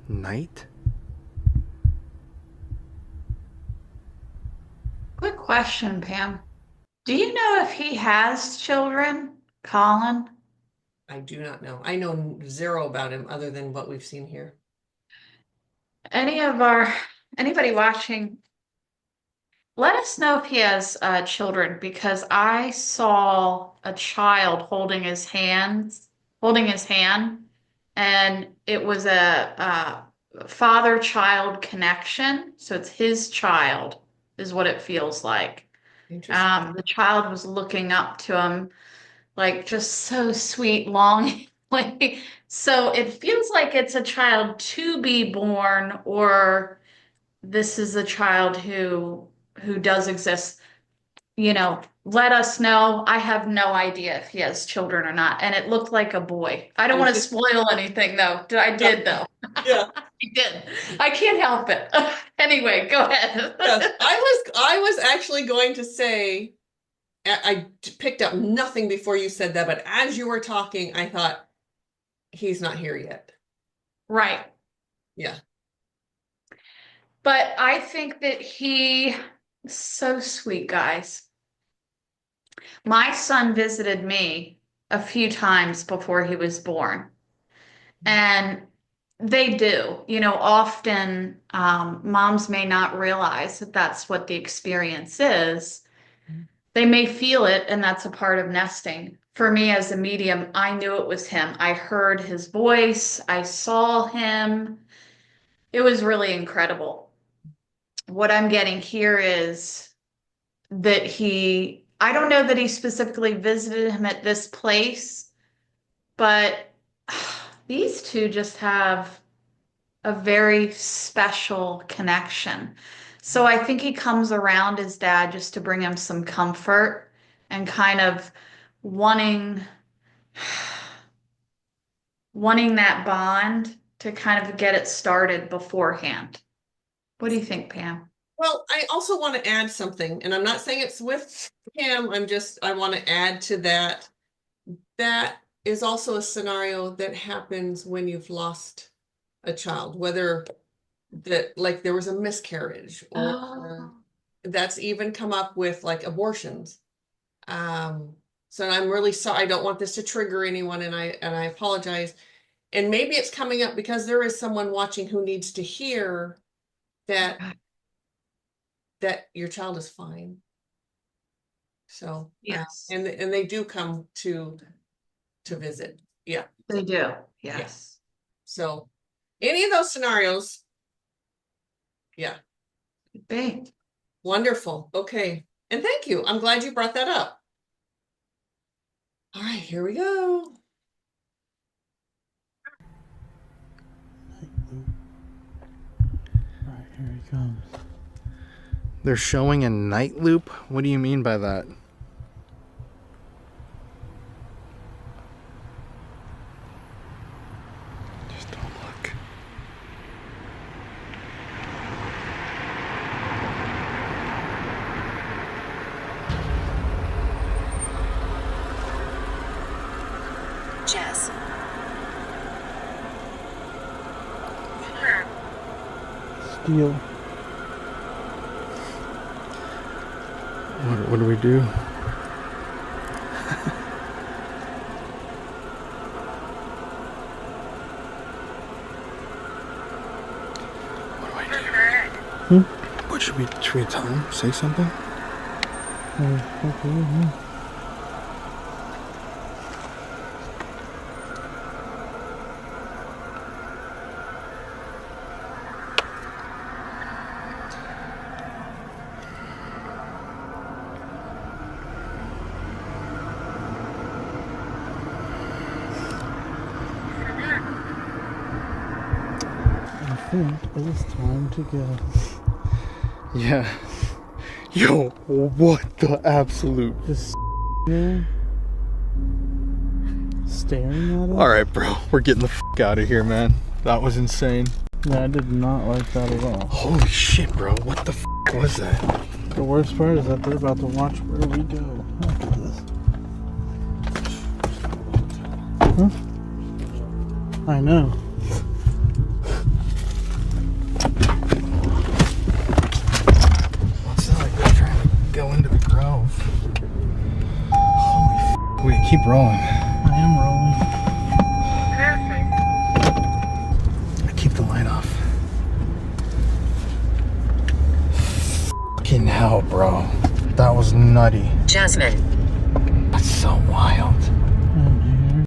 Night? Quick question, Pam. Do you know if he has children, Colin? I do not know. I know zero about him other than what we've seen here. Anybody watching, let us know if he has children, because I saw a child holding his hand, and it was a father-child connection. So it's his child, is what it feels like. Interesting. The child was looking up to him, like just so sweet, longingly. So it feels like it's a child to be born, or this is a child who does exist. You know, let us know. I have no idea if he has children or not. And it looked like a boy. I don't want to spoil anything though. I did though. Yeah. I did. I can't help it. Anyway, go ahead. Yes, I was actually going to say, I picked up nothing before you said that, but as you were talking, I thought, he's not here yet. Right. Yeah. But I think that so sweet, guys. My son visited me a few times before he was born. And they do, often moms may not realize that that's what the experience is. They may feel it, and that's a part of nesting. For me as a medium, I knew it was him. I heard his voice. I saw him. It was really incredible. What I'm getting here is that I don't know that he specifically visited him at this place, but these two just have a very special connection. So I think he comes around his dad just to bring him some comfort and kind of wanting that bond to kind of get it started beforehand. What do you think, Pam? Well, I also want to add something, and I'm not saying it's with him. I want to add to that. That is also a scenario that happens when you've lost a child, whether that like there was a miscarriage, or that's even come up with like abortions. So I'm really sorry. I don't want this to trigger anyone, and I apologize. And maybe it's coming up because there is someone watching who needs to hear that your child is fine. So Yes, and they do come to visit. Yeah. they do. Yes. So any of those scenarios. Yeah. Could be. Wonderful. Okay. And thank you. I'm glad you brought that up. All right, here we go. Alright, here he comes. They're showing a night loop? What do you mean by that? Jess. Sure. Steel. What do we do? What do I do? What should we tell him? Say something? Okay. I think it is time to go. Yeah. Yo, what the absolute? Just there, staring at us. All right, bro. We're getting the fuck out of here, man. That was insane. Yeah, I did not like that at all. Holy shit, bro. What the fuck was that? The worst part is that they're about to watch where we go after this. Huh? I know. It's not like we're trying to go into the grove. Holy fuck. Wait, keep rolling. I am rolling. Keep the light off. Fucking hell, bro. That was nutty. Jasmine. That's so wild.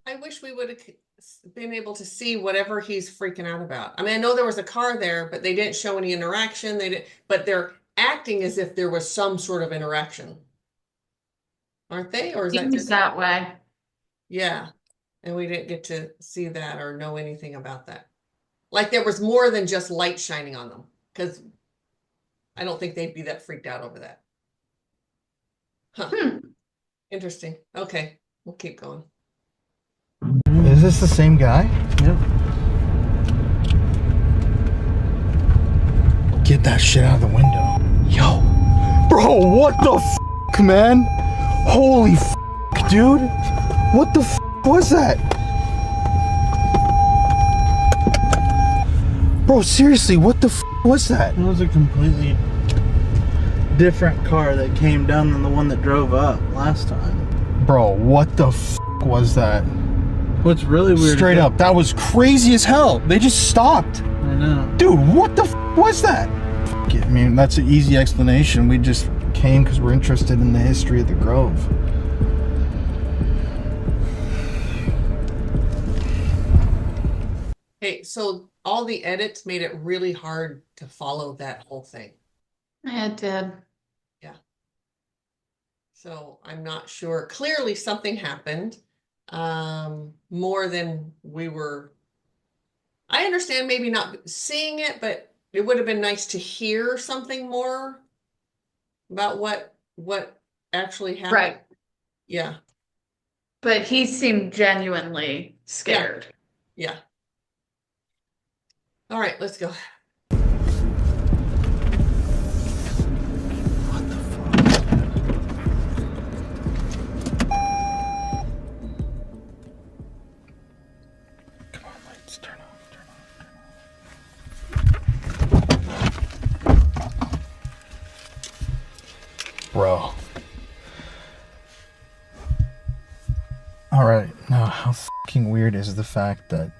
I wish we would have been able to see whatever he's freaking out about. I mean, I know there was a car there, but they didn't show any interaction. They didn't, but they're acting as if there was some sort of interaction, aren't they? Or is that Seems just that way. yeah? And we didn't get to see that or know anything about that. Like there was more than just light shining on them, because I don't think they'd be that freaked out over that. Huh. Interesting. Okay, we'll keep going. Is this the same guy? Yep. Get that shit out of the window. Yo. Bro, what the fuck, man? Holy fuck, dude. What the fuck was that? Bro, seriously, what the fuck was that? It was a completely different car that came down than the one that drove up last time. Bro, what the fuck was that? What's really weird? Straight up, that was crazy as hell. They just stopped. I know. Dude, what the fuck was that? Fuck it, I mean, that's an easy explanation. We just came because we're interested in the history of the Grove. Hey, so all the edits made it really hard to follow that whole thing. It did. So I'm not sure. Clearly something happened, more than we were. I understand maybe not seeing it, but it would have been nice to hear something more about what actually happened. Right. Yeah. But he seemed genuinely scared. Yeah. All right, let's go. Come on, lights, turn off, turn off, Bro. Alright, now how fucking weird is the fact that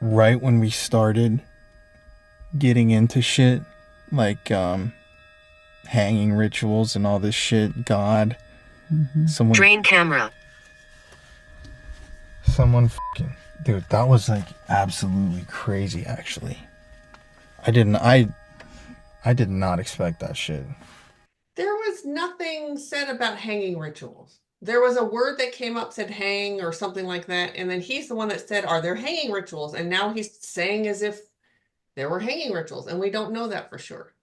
right when we started getting into shit, like hanging rituals and all this shit, God, Drain camera. someone fucking, dude, that was like absolutely crazy actually. I did not expect that shit. There was nothing said about hanging rituals. There was a word that came up, said hang or something like that. And then he's the one that said, are there hanging rituals? And now he's saying as if there were hanging rituals. And we don't know that for sure.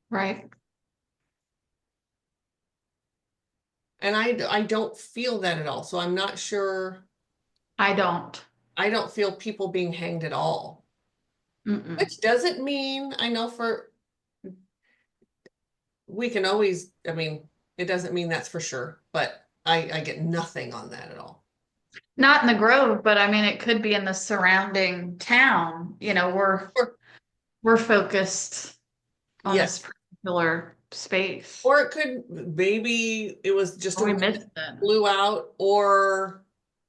Right. And I don't feel that at all. So I'm not sure. I don't. I don't feel people being hanged at all. Mm-mm. Which doesn't mean, I know we can always, I mean, it doesn't mean that's for sure, but I get nothing on that at all. Not in the Grove, but I mean, it could be in the surrounding town. Or We're focused on this yes, particular space. or it could maybe it was just Or a we wind missed that it. blew out or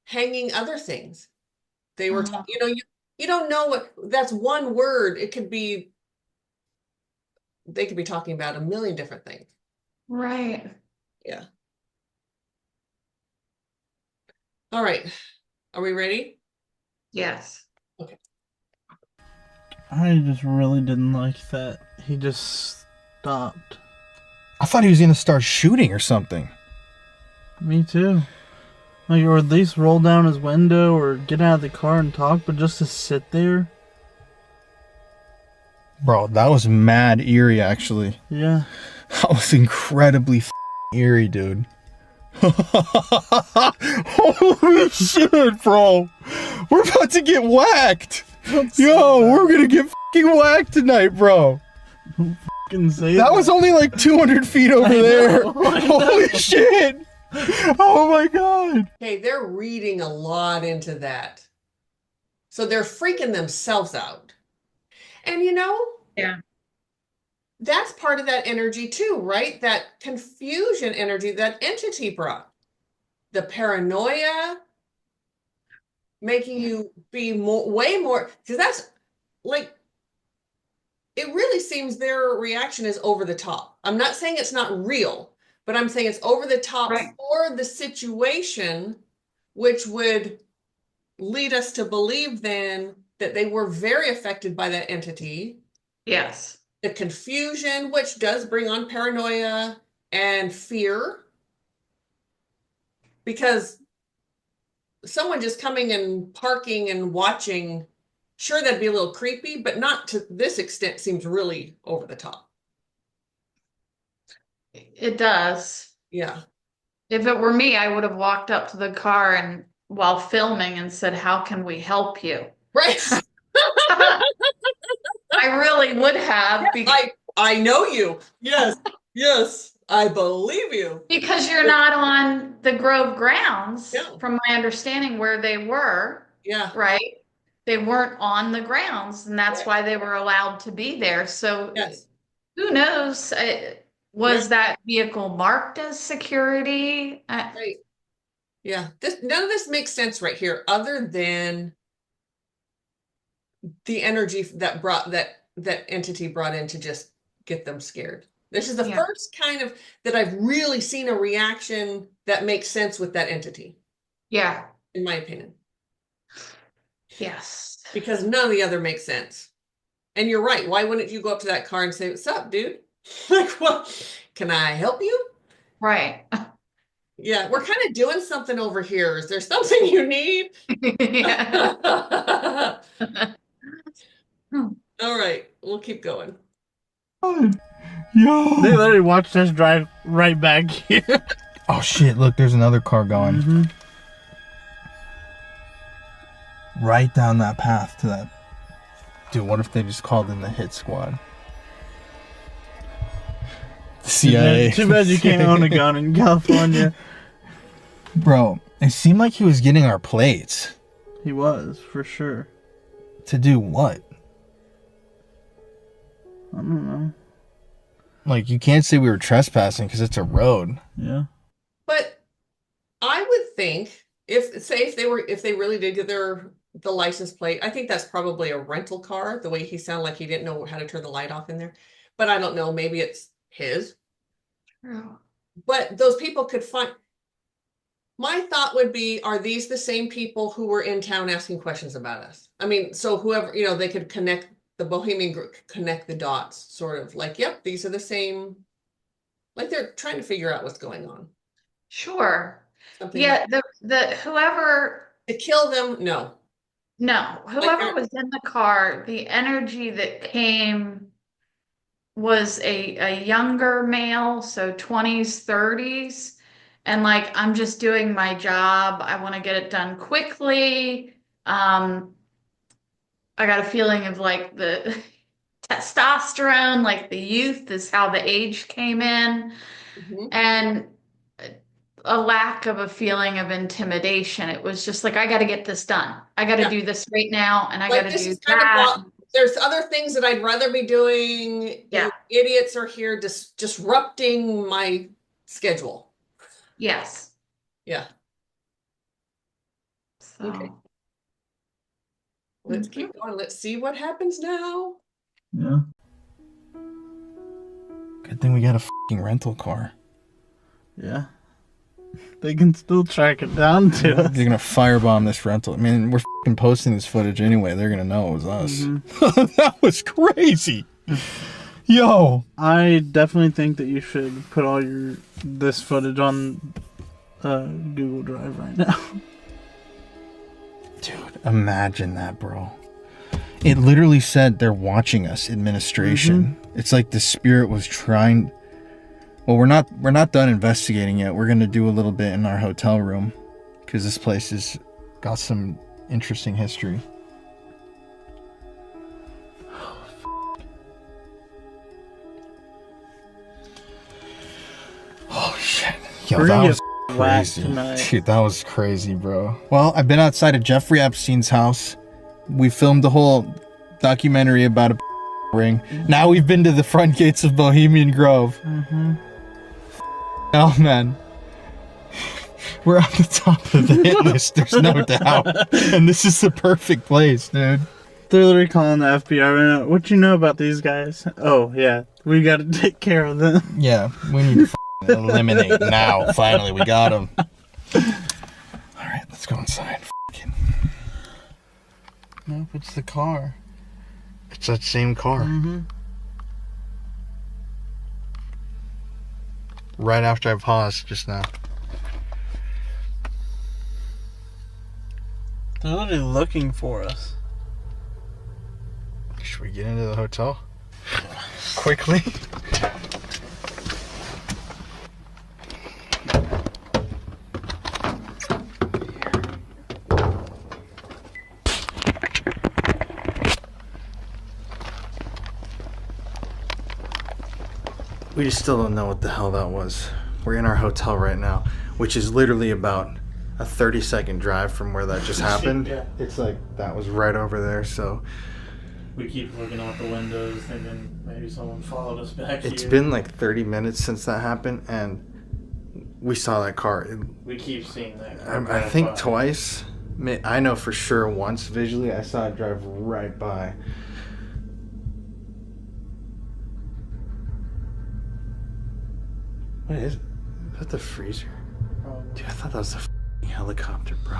hanging other things. They were, Uh-huh. you don't know what that's one word. It could be they could be talking about a million different things. Right. Yeah. All right. Are we ready? Yes. Okay. I just really didn't like that. He just stopped. I thought he was gonna start shooting or something. Me too. Like, or at least roll down his window or get out of the car and talk, but just to sit there? Bro, that was mad eerie, actually. Yeah. That was incredibly eerie, dude. Holy shit, bro. We're about to get whacked. Yo, we're gonna get fucking whacked tonight, bro. Fucking say That was only like 200 feet over there. Holy shit. Oh my god. Okay, they're reading a lot into that. So they're freaking themselves out. And Yeah. that's part of that energy too, right? That confusion energy that entity brought. The paranoia, making you be way more, because that's like, it really seems their reaction is over the top. I'm not saying it's not real, but I'm saying it's over the top Right. for the situation, which would lead us to believe then that they were very affected by that entity. Yes. The confusion, which does bring on paranoia and fear, because someone just coming and parking and watching, sure, that'd be a little creepy, but not to this extent, seems really over the top. It does. Yeah. If it were me, I would have walked up to the car and while filming and said, "How can we help you?" Right. I really would have I know you. Yes. Yes. I believe you. because you're not on the Grove grounds, Yeah. from my understanding where they were, Yeah. right? They weren't on the grounds, and that's Right. why they were allowed to be there. So Yes. who knows? Was that vehicle marked as security? Right. Yeah. None of this makes sense right here, other than the energy that entity brought in to just get them scared. This is the Yeah. first kind of that I've really seen a reaction that makes sense with that entity, Yeah. in my opinion, Yes. because none of the other makes sense. And you're right. Why wouldn't you go up to that car and say, "What's up, dude? Like, well, can I help you?" Right. Yeah, we're kind of doing something over here. Is there something you need? Yeah. All right, we'll keep going. Yo. They literally watched us drive right back here. Oh shit, look, there's another car going. Mm-hmm. Right down that path to that. Dude, what if they just called in the hit squad? CIA. Too bad you can't own a gun in California. Bro, it seemed like he was getting our plates. He was, for sure. To do what? I don't know. Like, you can't say we were trespassing because it's a road. Yeah. But I would think if they really did get the license plate, I think that's probably a rental car, the way he sounded like he didn't know how to turn the light off in there. But I don't know, maybe it's his. True. But those people could find. My thought would be, are these the same people who were in town asking questions about us? I mean, so whoever, they could connect the Bohemian Group, connect the dots, sort of like, yep, these are the same. Like they're trying to figure out what's going on. Sure. Something Yeah, the whoever to kill them, no. whoever was in the car, the energy that came was a younger male, so 20s, 30s, and like, I'm just doing my job. I want to get it done quickly. I got a feeling of like the testosterone, like the youth is how the age came in. Mhm. And a lack of a feeling of intimidation. It was just like, I got to get this done. I got to Yeah. do this right now, and I Like got to this do is kind of that. there's other things that I'd rather be doing. Yeah. You idiots are here disrupting my schedule. Yes. Yeah. So, Okay. Let's keep going. Let's see what happens now. Yeah. Good thing we got a fucking rental car. Yeah. They can still track it down to us. They're gonna firebomb this rental. I mean, we're fucking posting this footage anyway. They're gonna know it was us. That was crazy. Yo. I definitely think that you should put all this footage on Google Drive right now. Dude, imagine that, bro. It literally said they're watching us, administration. It's like the spirit was trying. Well, we're not done investigating yet. We're gonna do a little bit in our hotel room because this place has got some interesting history. Holy shit. Yo, We're that gonna was get whacked crazy. tonight. Dude, that was crazy, bro. Well, I've been outside of Jeffrey Epstein's house. We filmed the whole documentary about a ring. Now we've been to the front gates of Bohemian Grove. Oh, man. We're at the top of the hit list, there's no doubt. And this is the perfect place, dude. They're literally calling the FBI right now. What you know about these guys? Oh, yeah. We gotta take care of them. Yeah, we need to eliminate now. Finally, we got him. Alright, let's go inside. Nope, it's the car. It's that same car. Right after I paused just now. They're literally looking for us. Should we get into the hotel? Quickly? We just still don't know what the hell that was. We're in our hotel right now, which is literally about a 30-second drive from where that just happened. Yeah. It's like that was right over there, so We keep looking out the windows thinking maybe someone followed us back it's here. been like 30 minutes since that happened, and we saw that car. We keep seeing that. I think twice. I know for sure once visually I saw it drive right by. What is it? Is that the freezer? Dude, I thought that was a f***ing helicopter, bro.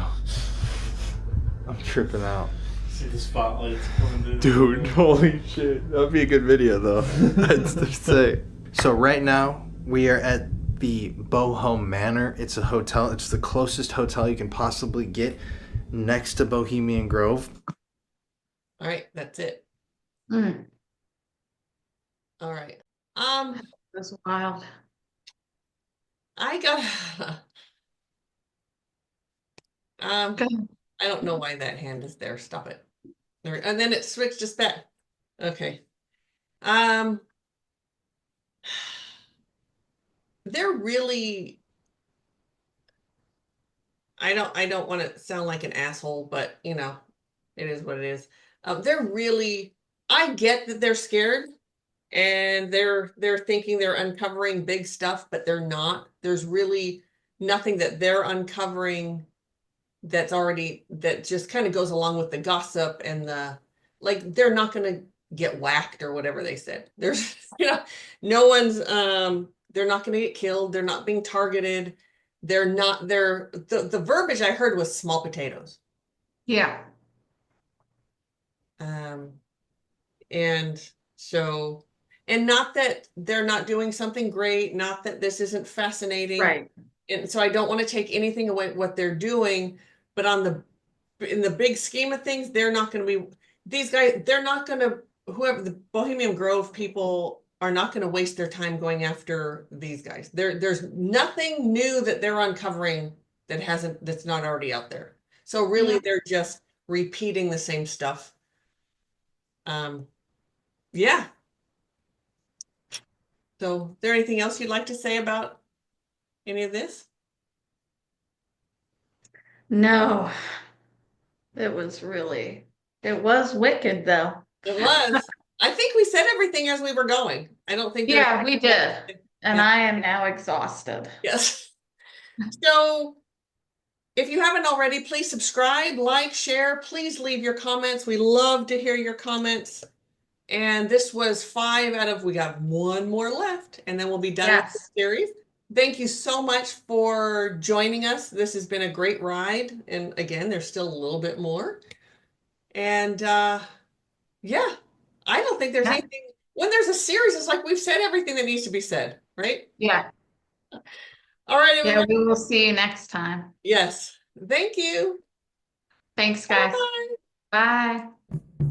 I'm tripping out. See the spotlights coming Dude, holy shit. That would be a good video, though. That's to say. So right now, we are at the Boho Manor. It's a hotel. It's the closest hotel you can possibly get next to Bohemian Grove. All right, that's it. Mm, All right. that's wild. I got Go ahead. I don't know why that hand is there. Stop it. There, and then it switched us back. Okay. They're really I don't want to sound like an asshole, but you know, it is what it is. They're really I get that they're scared and they're thinking they're uncovering big stuff, but they're not. There's really nothing that they're uncovering that just kind of goes along with the gossip and like they're not going to get whacked or whatever they said. There's no one's they're not going to get killed, they're not being targeted, the verbiage I heard was small potatoes. Yeah. And so, and not that they're not doing something great, not that this isn't fascinating. Right. And so I don't want to take anything away what they're doing, but in the big scheme of things, they're not going to be these guys, they're not going to whoever the Bohemian Grove people are not going to waste their time going after these guys. There's nothing new that they're uncovering that's not already out there. So really they're just repeating the same stuff. Yeah. So, is there anything else you'd like to say about any of this? No, it was really, it was wicked though. It was. I think we said everything as we were going. I don't think there's. Yeah, we did. And Yeah. I am now exhausted. Yes. So if you haven't already, please subscribe, like, share. Please leave your comments. We love to hear your comments. And this was 5 out of, we got 1 more left, and then we'll be done with the Yes. series. Thank you so much for joining us. This has been a great ride. And again, there's still a little bit more. And yeah, I don't think there's Yeah. anything. When there's a series, it's like we've said everything that needs to be said, right? Yeah. All right, Yeah, everybody. we will see you next time. Yes. Thank you. Thanks, guys. Bye. Bye.